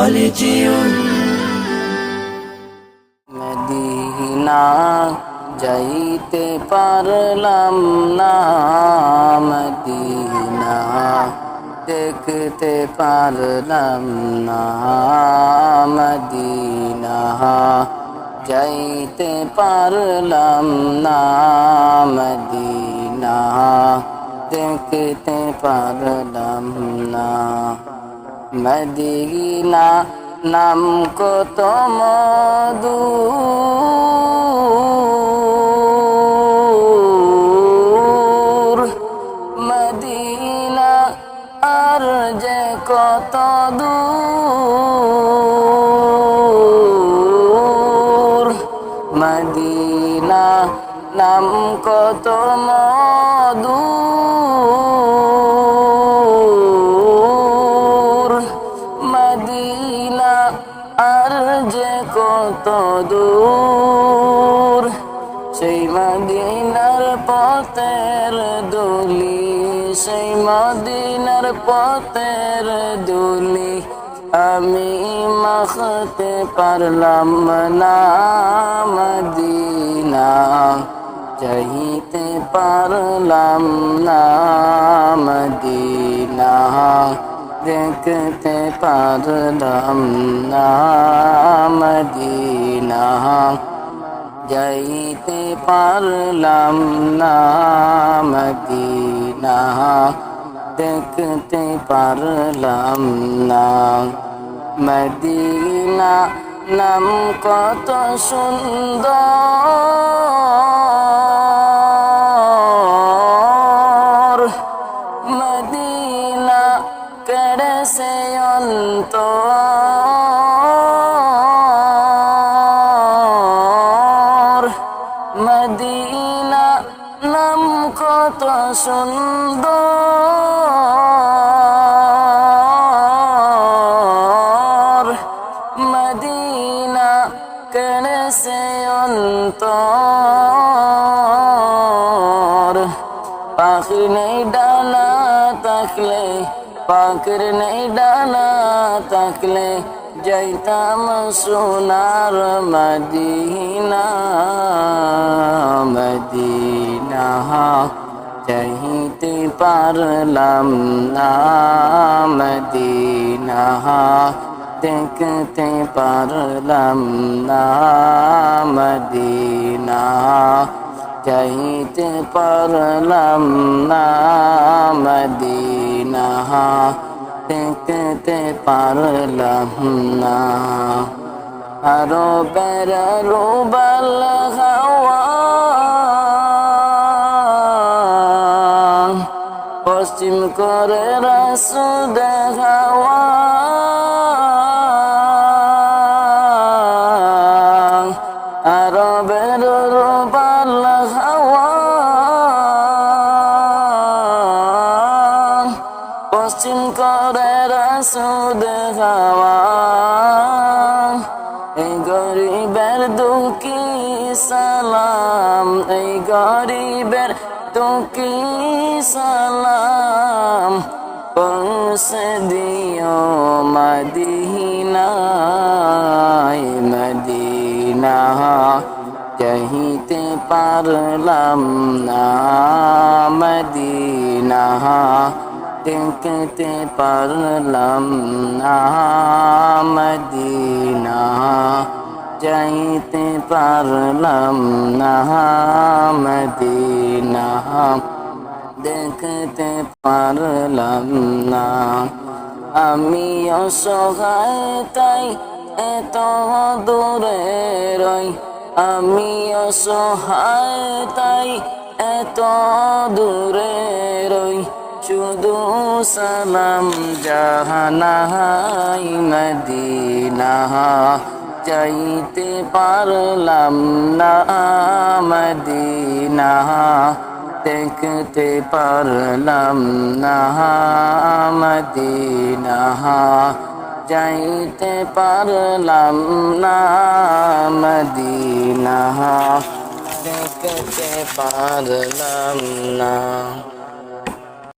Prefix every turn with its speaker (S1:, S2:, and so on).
S1: কলেজিয়ম।
S2: Medina যাইতে পারলাম না, মদিনা দেখতে পারলাম না, মদিনা যাইতে পারলাম না, মদিনা দেখতে পারলাম না। মদিনা নাম কত মধু, মদিনা আর যে কত দূর, মদিনা নাম কত মধু, মদিনা আর যে কত দূর। সেই মদিনার পথের দুলি, সেই মদিনার পথের দুলি আমি মাখতে পারলাম না, মদিনা যাইতে পারলাম না, মদিনা দেখতে পারলাম না, মদিনা যাইতে পারলাম না, মদিনা দেখতে পারলাম না। মদিনা নাম কত সুন্দর, মদিনা কেড়েছে অন্তর, মদিনা নাম কত সুন্দর, মদিনা কেড়েছে অন্তর। পাখির নেই ডানা থাকলে, পাখির নেই ডানা থাকলে যাইতাম সোনার মদিনা, মদিনা যাইতে পারলাম না, মদিনা দেখতে পারলাম না, মদিনা যাইতে পারলাম না, মদিনা দেখতে পারলাম না। আরো বেড়ারো বাল হাওয়া পশ্চিম করে রাসুদ হাওয়া, আরো বেড়ারো বাল হাওয়া পশ্চিম করে রাসুদ হাওয়া। এই গরিবের দুঃখী সালাম, এই গরিবের দুঃখী সালাম পৌঁছে দিও মদিনায়, মদিনা যাইতে পারলাম না, মদিনা দেখতে পারলাম না, মদিনা যাইতে পারলাম না, মদিনা দেখতে পারলাম না। আমি অসহায় তাই এত দূরে রই, আমি অসহায় তাই এত দূরে রই, শুধু সালাম জাহানাই, মদিনা যাইতে পারলাম না, মদিনা দেখতে পারলাম না, মদিনা যাইতে পারলাম না, মদিনা দেখতে পারলাম না।